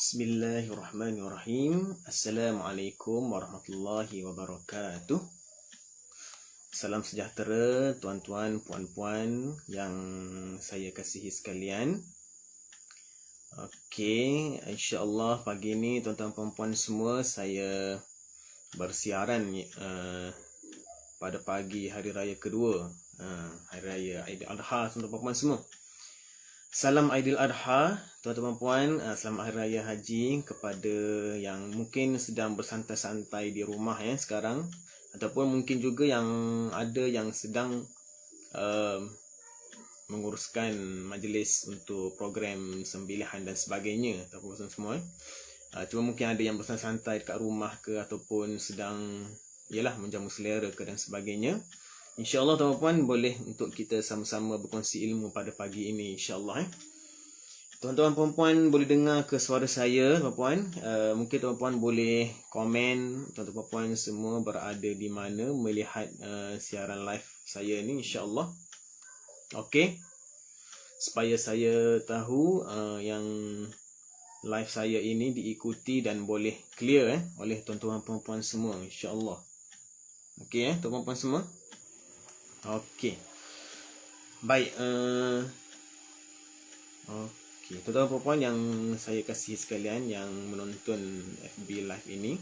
Bismillahirrahmanirrahim. Assalamualaikum warahmatullahi wabarakatuh. Salam sejahtera tuan-tuan, puan-puan yang saya kasihi sekalian. Okey, insya-Allah pagi ni tuan-tuan puan-puan semua saya bersiaran pada pagi hari raya kedua, hari raya Aidiladha tuan-tuan puan-puan semua. Salam Aidiladha, tuan-tuan puan, selamat Hari Raya Haji kepada yang mungkin sedang bersantai-santai di rumah sekarang, ataupun mungkin juga yang ada yang sedang menguruskan majlis untuk program sembilihan dan sebagainya, tuan-tuan semua. Cuma mungkin ada yang bersantai-santai dekat rumah ke, ataupun sedang menjamu selera ke dan sebagainya. InsyaAllah tuan-tuan boleh untuk kita sama-sama berkongsi ilmu pada pagi ini, insyaAllah. Tuan-tuan puan-puan boleh dengar ke suara saya, tuan-puan. Mungkin tuan-puan boleh komen, tuan-tuan puan semua berada di mana melihat siaran live saya ni, insyaAllah. Okey. Supaya saya tahu yang live saya ini diikuti dan boleh clear oleh tuan-tuan puan-puan semua, insyaAllah. Okey tuan-tuan puan semua. Okey. Baik, okey, tuan-tuan puan-puan yang saya kasihi sekalian yang menonton FB live ini.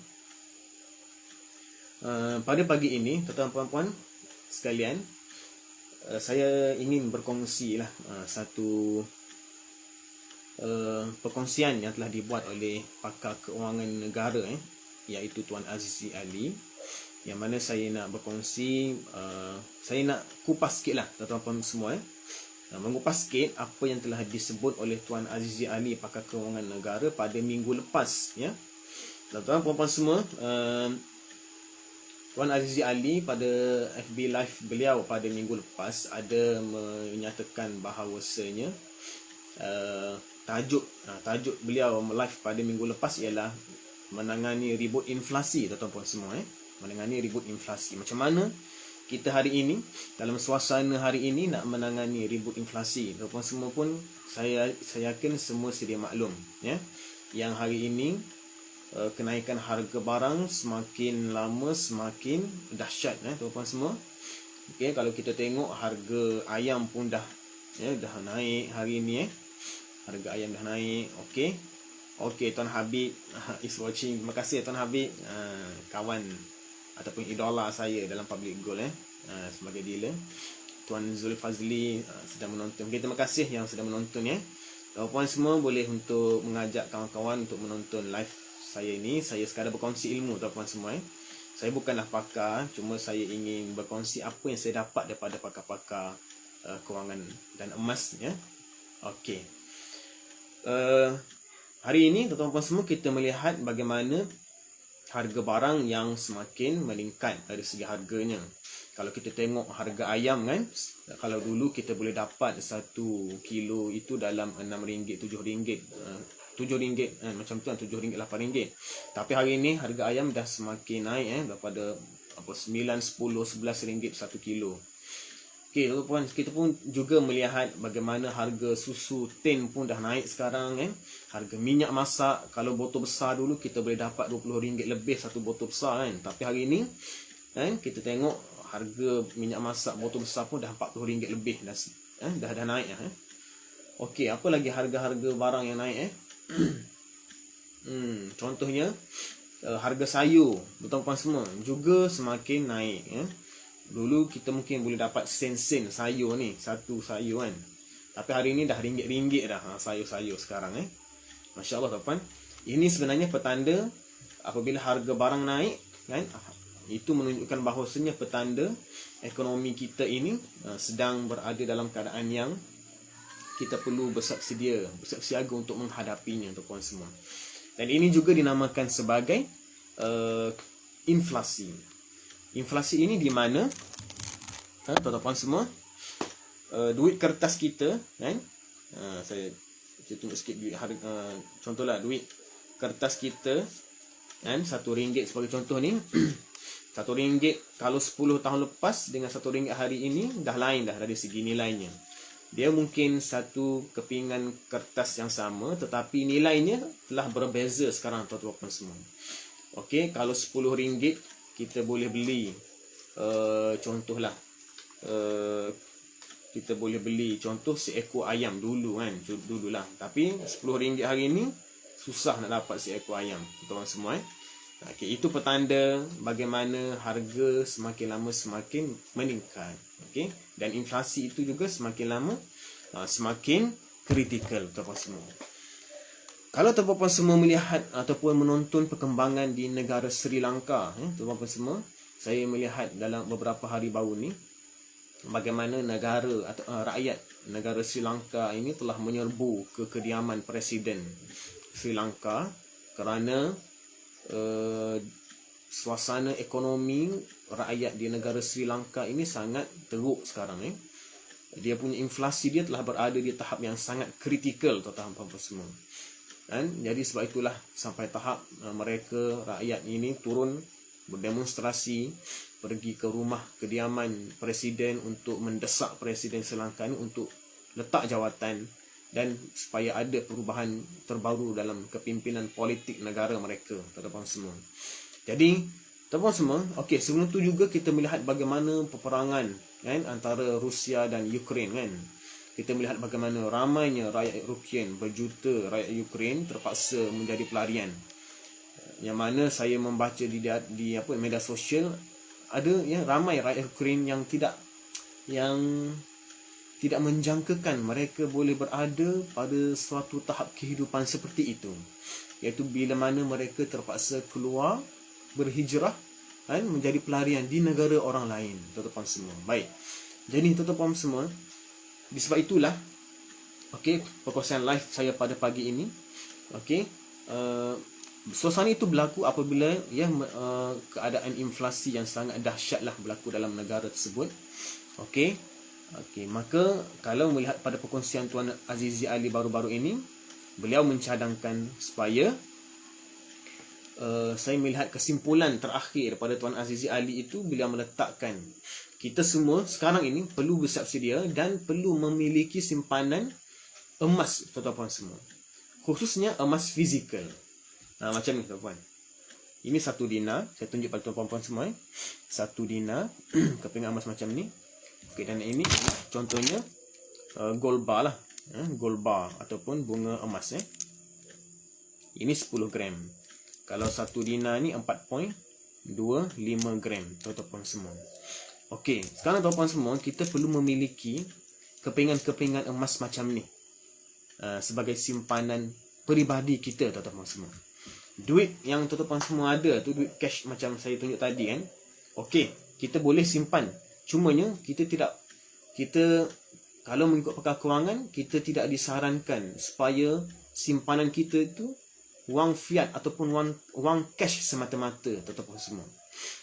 Pada pagi ini, tuan-tuan puan-puan sekalian, saya ingin berkongsi satu perkongsian yang telah dibuat oleh pakar keuangan negara, iaitu Tuan Azizi Ali, yang mana saya nak berkongsi, saya nak kupas sikit tuan-tuan puan semua, mengupas sikit apa yang telah disebut oleh Tuan Azizi Ali, pakar keuangan negara, pada minggu lepas. Tuan-tuan puan-puan semua, Tuan Azizi Ali pada FB live beliau pada minggu lepas ada menyatakan bahawasanya tajuk beliau live pada minggu lepas ialah menangani ribut inflasi, tuan-tuan puan semua. Menangani ribut inflasi. Macam mana kita hari ini, dalam suasana hari ini, nak menangani ribut inflasi? Tuan-tuan semua pun saya yakin semua sedia maklum, yang hari ini kenaikan harga barang semakin lama semakin dahsyat, tuan-tuan semua. Okey, kalau kita tengok harga ayam pun dah naik hari ini, harga ayam dah naik. Okey, Tuan Habib is watching. Terima kasih Tuan Habib, kawan ataupun idola saya dalam public goal sebagai dealer. Tuan Zulfazli sedang menonton. Okay, terima kasih yang sedang menonton. Tuan-puan semua boleh untuk mengajak kawan-kawan untuk menonton live saya ini. Saya sekadar berkongsi ilmu, tuan-puan semua. Saya bukanlah pakar, cuma saya ingin berkongsi apa yang saya dapat daripada pakar-pakar kewangan dan emas. Okey. Hari ini tuan-puan semua kita melihat bagaimana harga barang yang semakin meningkat dari segi harganya. Kalau kita tengok harga ayam kalau dulu kita boleh dapat 1 kilo itu dalam RM6, RM7, RM7 macam tu, RM7, RM8. Tapi hari ini harga ayam dah semakin naik daripada RM9, RM10, RM11 1 kilo. Okey, tuan-tuan, kita pun juga melihat bagaimana harga susu tin pun dah naik sekarang. Harga minyak masak, kalau botol besar dulu kita boleh dapat RM20 lebih satu botol besar Tapi hari ini kita tengok harga minyak masak botol besar pun dah RM40 lebih dah naik. Okey, apa lagi harga-harga barang yang naik contohnya harga sayur, tuan-tuan semua, juga semakin naik. Dulu kita mungkin boleh dapat sen-sen sayur ni, satu sayur tapi hari ni dah ringgit-ringgit dah sayur-sayur sekarang. Masya Allah tuan-tuan. Ini sebenarnya petanda apabila harga barang naik itu menunjukkan bahawasanya petanda ekonomi kita ini sedang berada dalam keadaan yang kita perlu bersiap siaga untuk menghadapinya, tuan-tuan semua. Dan ini juga dinamakan sebagai inflasi. Inflasi ini di mana tuan-tuan semua, duit kertas kita saya tunjuk sikit duit contohlah duit kertas kita RM1 sebagai contoh ni. RM1 kalau 10 tahun lepas dengan RM1 hari ini dah lain dah dari segi nilainya. Dia mungkin satu kepingan kertas yang sama, tetapi nilainya telah berbeza sekarang tuan-tuan semua. Okey, kalau RM10 kita boleh beli contohlah kita boleh beli contoh seekor ayam dulu kan, dululah. Tapi RM10 hari ni susah nak dapat seekor ayam, tuan-tuan semua. Okey, itu petanda bagaimana harga semakin lama semakin meningkat. Okey, dan inflasi itu juga semakin lama semakin kritikal, tuan-tuan semua. Kalau tuan-tuan semua melihat ataupun menonton perkembangan di negara Sri Lanka, tuan-tuan semua, saya melihat dalam beberapa hari baru ni bagaimana negara atau rakyat negara Sri Lanka ini telah menyerbu ke kediaman Presiden Sri Lanka kerana suasana ekonomi rakyat di negara Sri Lanka ini sangat teruk sekarang. Dia punya inflasi dia telah berada di tahap yang sangat kritikal, tuan-tuan semua. Dan jadi sebab itulah sampai tahap mereka rakyat ini turun berdemonstrasi, pergi ke rumah kediaman Presiden untuk mendesak Presiden Sri Lanka ini untuk letak jawatan dan supaya ada perubahan terbaru dalam kepimpinan politik negara mereka, tuan-tuan semua. Jadi, tuan-tuan semua, okey, sebelum tu juga kita melihat bagaimana peperangan kan antara Rusia dan Ukraine kan. Kita melihat bagaimana ramainya rakyat Ukraine, berjuta rakyat Ukraine terpaksa menjadi pelarian. Yang mana saya membaca di media sosial, ada yang ramai rakyat Ukraine yang tidak menjangkakan mereka boleh berada pada suatu tahap kehidupan seperti itu, iaitu bila mana mereka terpaksa keluar berhijrah kan, menjadi pelarian di negara orang lain, tuan-tuan semua. Baik, jadi tuan-tuan semua, disebab itulah okey, perkongsian live saya pada pagi ini. Okey, suasana itu berlaku apabila keadaan inflasi yang sangat dahsyatlah berlaku dalam negara tersebut. Okey, maka kalau melihat pada perkongsian Tuan Azizi Ali baru-baru ini, beliau mencadangkan supaya saya melihat kesimpulan terakhir pada Tuan Azizi Ali itu, beliau meletakkan kita semua sekarang ini perlu bersiap sedia dan perlu memiliki simpanan emas, tuan-tuan semua. Khususnya emas fizikal. Macam ni, tuan-tuan. Ini 1 dinar, saya tunjuk pada tuan-tuan semua. 1 dinar, kepingan emas macam ni. Okey, dan ini contohnya gold bar lah, gold bar ataupun bunga emas. Ini 10 gram. Kalau 1 dinar ni 4.25 gram, tuan-tuan semua. Okey, sekarang tuan-tuan semua, kita perlu memiliki kepingan-kepingan emas macam ni sebagai simpanan peribadi kita, tuan-tuan semua. Duit yang tuan-tuan semua ada tu, duit cash macam saya tunjuk tadi kan. Okey, kita boleh simpan. Cumanya kita kalau mengikut pakar kewangan, kita tidak disarankan supaya simpanan kita itu wang fiat ataupun wang cash semata-mata, tuan-tuan semua.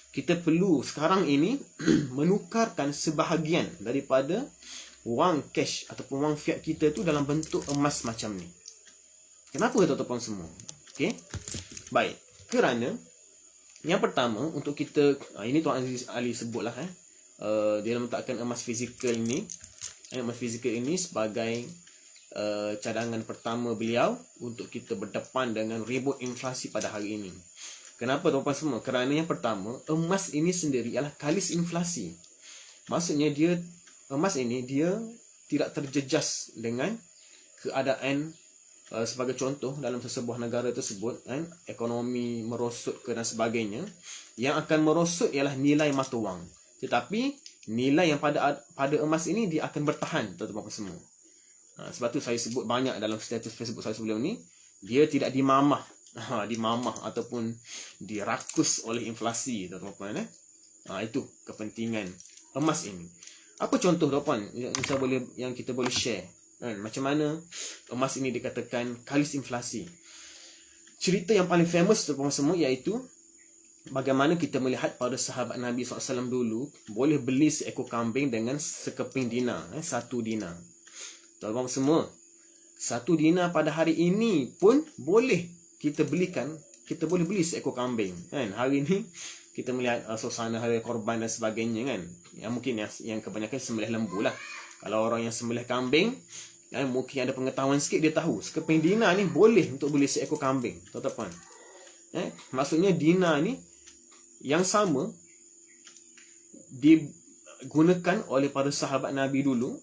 Kita perlu sekarang ini menukarkan sebahagian daripada wang cash ataupun wang fiat kita tu dalam bentuk emas macam ni. Kenapa, tuan-tuan semua? Okey. Baik, kerana yang pertama untuk kita, ini Tuan Aziz Ali sebutlah dia letakkan emas fizikal ini sebagai cadangan pertama beliau untuk kita berdepan dengan ribut inflasi pada hari ini. Kenapa, tuan-tuan semua? Kerana yang pertama, emas ini sendiri ialah kalis inflasi. Maksudnya emas ini dia tidak terjejas dengan keadaan sebagai contoh dalam sesebuah negara tersebut kan, ekonomi merosot dan sebagainya. Yang akan merosot ialah nilai mata wang. Tetapi nilai yang pada emas ini dia akan bertahan, tuan-tuan semua. Sebab tu saya sebut banyak dalam status Facebook saya sebelum ni, dia tidak dimamah ataupun dirakus oleh inflasi, tuan-tuan. Itu kepentingan emas ini. Apa contoh, tuan-tuan, yang kita boleh share macam mana emas ini dikatakan kalis inflasi? Cerita yang paling famous, tuan-tuan semua, iaitu bagaimana kita melihat pada sahabat Nabi SAW dulu boleh beli seekor kambing dengan sekeping dinar, 1 dinar. Tuan-tuan semua, 1 dinar pada hari ini pun boleh kita boleh beli seekor kambing kan. Hari ini kita melihat suasana hari korban dan sebagainya kan, yang mungkin yang kebanyakan sembelih lembu lah. Kalau orang yang sembelih kambing, mungkin ada pengetahuan sikit, dia tahu sekeping dinar ni boleh untuk beli seekor kambing, tuan-tuan. Maksudnya dinar ni yang sama digunakan oleh para sahabat Nabi dulu.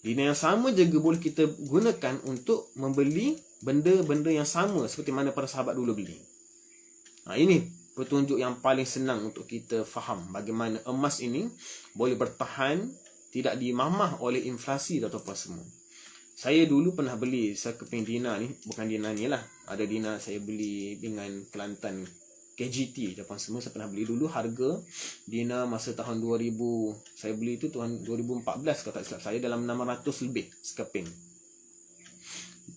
Dinar yang sama juga boleh kita gunakan untuk membeli benda-benda yang sama seperti mana para sahabat dulu beli. Ini petunjuk yang paling senang untuk kita faham bagaimana emas ini boleh bertahan, tidak dimamah oleh inflasi, tuan-tuan semua. Saya dulu pernah beli sekeping dinar ni, bukan dinar ni lah, ada dinar saya beli dengan Kelantan KGT, tuan-tuan semua. Saya pernah beli dulu, harga dinar masa tahun 2000, saya beli itu tahun 2014 kalau tak silap saya, dalam 600 lebih sekeping.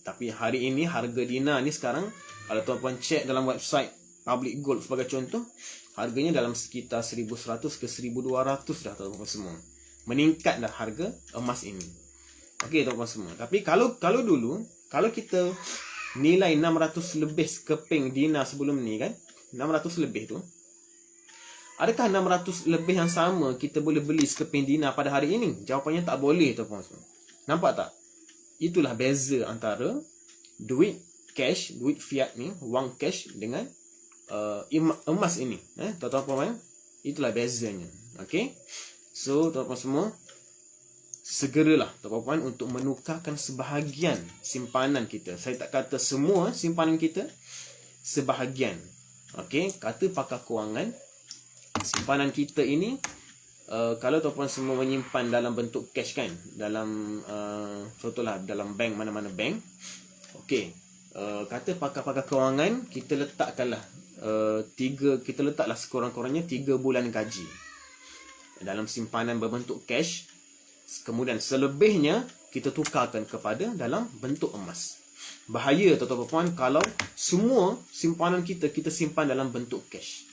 Tapi hari ini harga dinar ni sekarang, kalau tuan-tuan cek dalam website Public Gold sebagai contoh, harganya dalam sekitar 1100 ke 1200 dah, tuan-tuan semua. Meningkat dah harga emas ini. Okey, tuan-tuan semua. Tapi kalau dulu, kalau kita nilai 600 lebih sekeping dinar sebelum ni kan, 600 lebih tu, adakah 600 lebih yang sama kita boleh beli sekeping dinar pada hari ini? Jawapannya tak boleh, tuan-tuan semua. Nampak tak? Itulah beza antara duit cash, duit fiat ni, wang cash dengan emas ini. Tuan-tuan, itulah bezanya. Okey. So, tuan-tuan semua, segeralah tuan-tuan untuk menukarkan sebahagian simpanan kita. Saya tak kata semua simpanan kita, sebahagian. Okey, kata pakar kewangan, simpanan kita ini, kalau tuan-tuan semua menyimpan dalam bentuk cash kan, dalam contohlah dalam bank, mana-mana bank. Okey, kata pakar-pakar kewangan, kita letakkanlah kita letaklah sekurang-kurangnya 3 bulan gaji dalam simpanan berbentuk cash. Kemudian selebihnya kita tukarkan kepada dalam bentuk emas. Bahaya, tuan-tuan, kalau semua simpanan kita simpan dalam bentuk cash.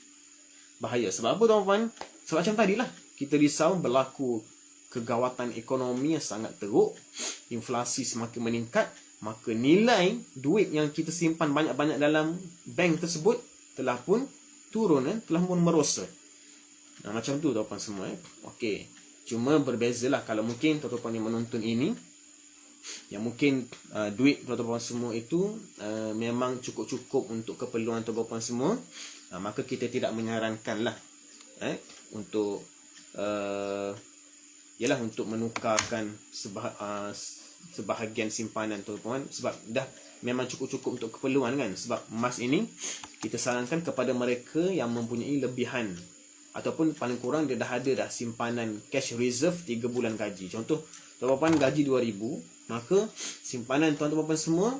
Bahaya. Sebab apa, tuan-tuan? Sebab macam tadilah, kita risau berlaku kegawatan ekonomi yang sangat teruk, inflasi semakin meningkat, maka nilai duit yang kita simpan banyak-banyak dalam bank tersebut telah pun turun, telah pun merosot. Macam tu, tuan-tuan semua. Okey. Cuma berbezalah, kalau mungkin tuan-tuan yang menonton ini, yang mungkin duit tuan-tuan semua itu memang cukup-cukup untuk keperluan tuan-tuan semua, maka kita tidak menyarankanlah untuk untuk menukarkan sebahagian simpanan tuan-tuan, sebab dah memang cukup-cukup untuk keperluan kan. Sebab emas ini kita sarankan kepada mereka yang mempunyai lebihan, ataupun paling kurang dia dah ada dah simpanan cash reserve 3 bulan gaji. Contoh, tuan-tuan gaji 2,000, maka simpanan tuan-tuan semua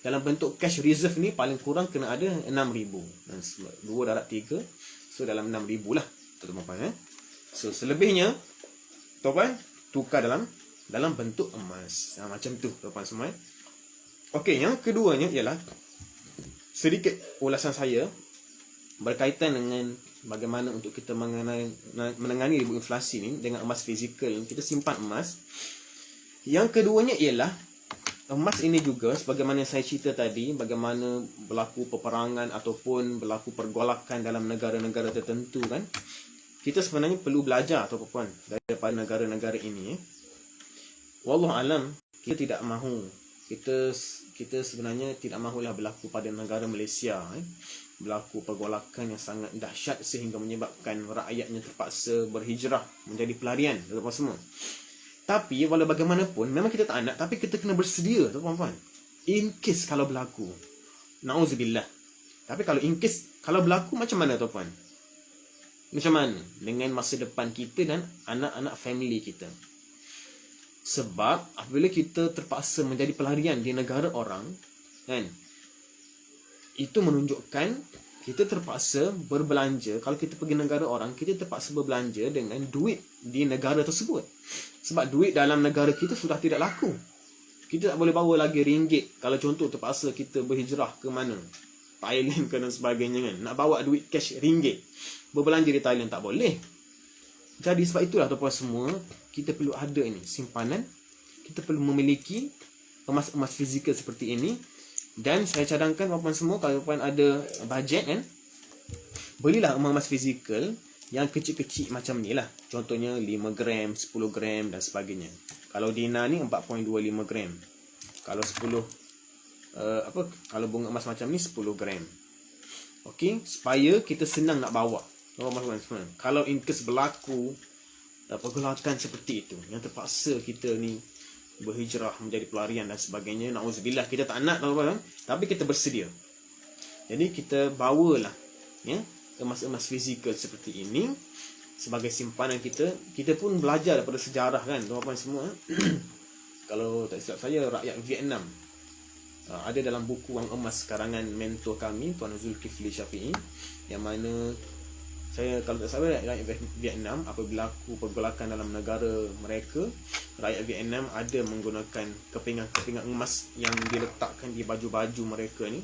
dalam bentuk cash reserve ni paling kurang kena ada 6,000. 2 darab 3, so dalam 6,000 lah, tuan-tuan. So selebihnya tuan-tuan tukar dalam bentuk emas. Macam tu, tuan-tuan semua. Okey, yang keduanya ialah sedikit ulasan saya berkaitan dengan bagaimana untuk kita menangani ribu inflasi ni dengan emas fizikal. Kita simpan emas. Yang keduanya ialah emas ini juga, sebagaimana saya cerita tadi, bagaimana berlaku peperangan ataupun berlaku pergolakan dalam negara-negara tertentu kan. Kita sebenarnya perlu belajar, tuan-tuan, daripada negara-negara ini. Wallahualam, kita tidak mahu. Kita sebenarnya tidak mahulah berlaku pada negara Malaysia. Berlaku pergolakan yang sangat dahsyat sehingga menyebabkan rakyatnya terpaksa berhijrah menjadi pelarian, tuan-tuan semua. Tapi walau bagaimanapun, memang kita tak nak, tapi kita kena bersedia, tuan-tuan. In case kalau berlaku, na'udzubillah. Tapi kalau in case kalau berlaku, macam mana, tuan-tuan? Macam mana dengan masa depan kita dan anak-anak family kita? Sebab apabila kita terpaksa menjadi pelarian di negara orang, kan, itu menunjukkan kita terpaksa berbelanja. Kalau kita pergi negara orang, kita terpaksa berbelanja dengan duit di negara tersebut. Sebab duit dalam negara kita sudah tidak laku. Kita tak boleh bawa lagi ringgit. Kalau contoh terpaksa kita berhijrah ke mana, Thailand ke dan sebagainya kan, nak bawa duit cash ringgit, berbelanja di Thailand tak boleh. Jadi sebab itulah tuan-tuan semua, kita perlu ada ini simpanan. Kita perlu memiliki emas-emas fizikal seperti ini. Dan saya cadangkan tuan-tuan semua, kalau tuan ada bajet kan, belilah emas-emas fizikal yang kecil-kecil macam ni lah. Contohnya 5 gram, 10 gram dan sebagainya. Kalau dinar ni 4.25 gram. Kalau 10 kalau bunga emas macam ni 10 gram. Okey, supaya kita senang nak bawa. Kalau in case berlaku pergolakan seperti itu, yang terpaksa kita ni berhijrah menjadi pelarian dan sebagainya, na'udzubillah, kita tak nak tuan-tuan, tapi kita bersedia. Jadi kita bawalah emas-emas fizikal seperti ini sebagai simpanan kita. Kita pun belajar daripada sejarah kan tuan-tuan semua. Kalau tak silap saya, rakyat Vietnam ada dalam buku Wang Emas karangan mentor kami Tuan Zulkifli Syafi'i, yang mana saya kalau tak salah rakyat Vietnam apabila berlaku pergolakan dalam negara mereka, rakyat Vietnam ada menggunakan kepingan-kepingan emas yang diletakkan di baju-baju mereka ni,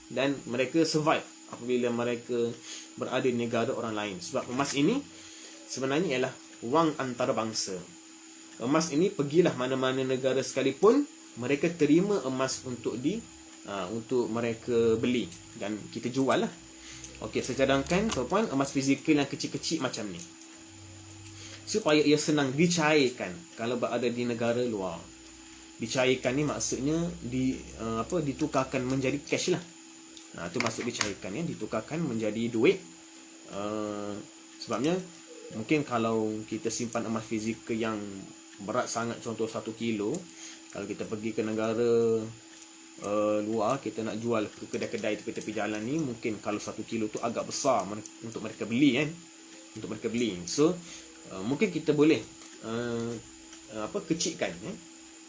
dan mereka survive apabila mereka berada di negara orang lain. Sebab emas ini sebenarnya ialah wang antarabangsa. Emas ini pergilah mana-mana negara sekalipun, mereka terima emas untuk untuk mereka beli dan kita jual lah. Okey, saya cadangkan tuan-tuan emas fizikal yang kecil-kecil macam ni supaya ia senang dicairkan kalau berada di negara luar. Dicairkan ni maksudnya ditukarkan menjadi cash lah. Itu maksud dicairkan ditukarkan menjadi duit. Sebabnya mungkin kalau kita simpan emas fizikal yang berat sangat, contoh 1 kilo, kalau kita pergi ke negara luar, kita nak jual ke kedai-kedai tepi-tepi jalan ni, mungkin kalau 1 kilo tu agak besar untuk mereka beli untuk mereka beli. So mungkin kita boleh kecilkan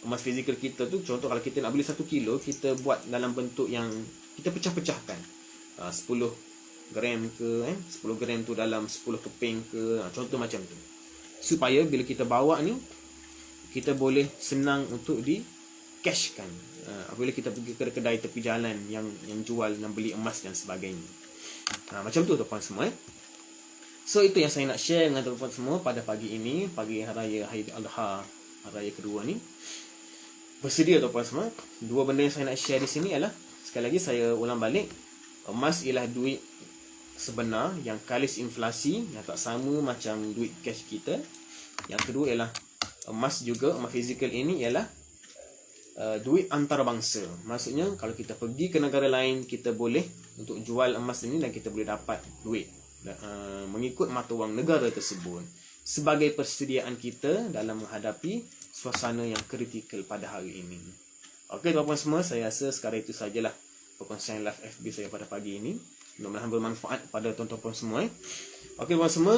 emas fizikal kita tu. Contoh kalau kita nak beli 1 kilo, kita buat dalam bentuk yang kita pecah-pecahkan, 10 gram ke 10 gram tu dalam 10 keping ke, contoh macam tu, supaya bila kita bawa ni kita boleh senang untuk di cashkan apabila kita pergi ke kedai tepi jalan yang jual dan beli emas dan sebagainya. Macam tu tuan-tuan semua. So itu yang saya nak share dengan tuan-tuan semua pada pagi ini, pagi hari raya Adha, hari raya kedua ni. Bersedia tuan-tuan semua. Dua benda yang saya nak share di sini adalah, sekali lagi saya ulang balik, emas ialah duit sebenar yang kalis inflasi, yang tak sama macam duit cash kita. Yang kedua ialah emas juga, emas fizikal ini ialah duit antarabangsa. Maksudnya kalau kita pergi ke negara lain, kita boleh untuk jual emas ini dan kita boleh dapat duit mengikut mata wang negara tersebut, sebagai persediaan kita dalam menghadapi suasana yang kritikal pada hari ini. Okey tuan-tuan semua, saya rasa sekarang itu sajalah perkongsian live FB saya pada pagi ini. Mudah-mudahan bermanfaat pada tuan-tuan semua. Okey tuan-tuan semua,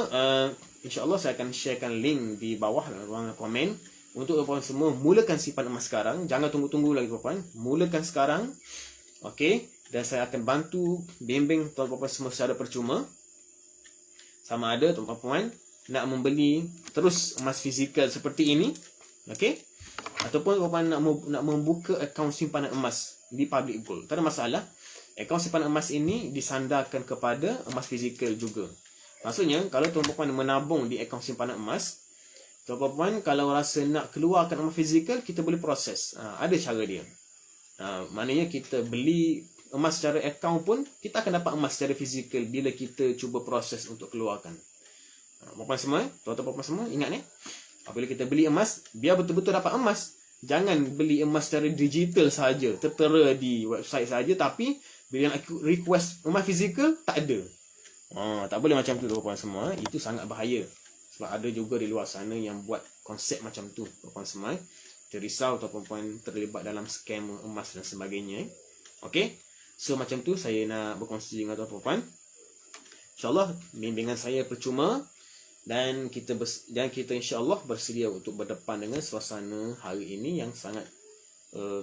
insya-Allah saya akan sharekan link di bawah dalam ruangan komen untuk tuan-tuan semua mulakan simpan emas sekarang. Jangan tunggu-tunggu lagi tuan-tuan, mulakan sekarang. Okey, dan saya akan bantu bimbing tuan-tuan semua secara percuma. Sama ada tuan-tuan nak membeli terus emas fizikal seperti ini, okey, ataupun tuan-tuan nak membuka akaun simpanan emas di Public Gold, tak ada masalah. Akaun simpanan emas ini disandarkan kepada emas fizikal juga. Maksudnya kalau tuan-tuan menabung di akaun simpanan emas, tuan-tuan kalau rasa nak keluarkan emas fizikal, kita boleh proses. Ada cara dia. Maknanya kita beli emas secara akaun pun, kita akan dapat emas secara fizikal bila kita cuba proses untuk keluarkan. Puan-puan semua, tuan-tuan puan semua, ingat apabila kita beli emas, biar betul-betul dapat emas. Jangan beli emas secara digital saja, tertera di website saja, tapi bila nak request emas fizikal, tak ada. Tak boleh macam tu tuan-tuan semua. Itu sangat bahaya. Sebab ada juga di luar sana yang buat konsep macam tu tuan-tuan semua. Terisau tuan-tuan terlibat dalam scam emas dan sebagainya. Okey. So macam tu saya nak berkongsi dengan tuan-tuan. InsyaAllah bimbingan saya percuma, dan kita insya-Allah bersedia untuk berdepan dengan suasana hari ini yang sangat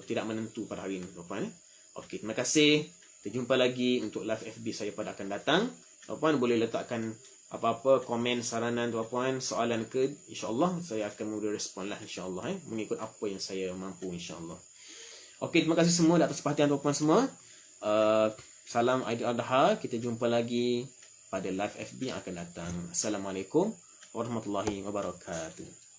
tidak menentu pada hari ini tuan-tuan. Okey, terima kasih. Kita jumpa lagi untuk live FB saya pada akan datang. Tuan-tuan boleh letakkan apa-apa komen, saranan tuan-tuan, soalan ke, insya-Allah saya akan memberi respon lah insya-Allah mengikut apa yang saya mampu insya-Allah. Okey, terima kasih semua atas perhatian tuan-tuan semua. Salam Aidiladha. Kita jumpa lagi pada live FB yang akan datang. Assalamualaikum warahmatullahi wabarakatuh.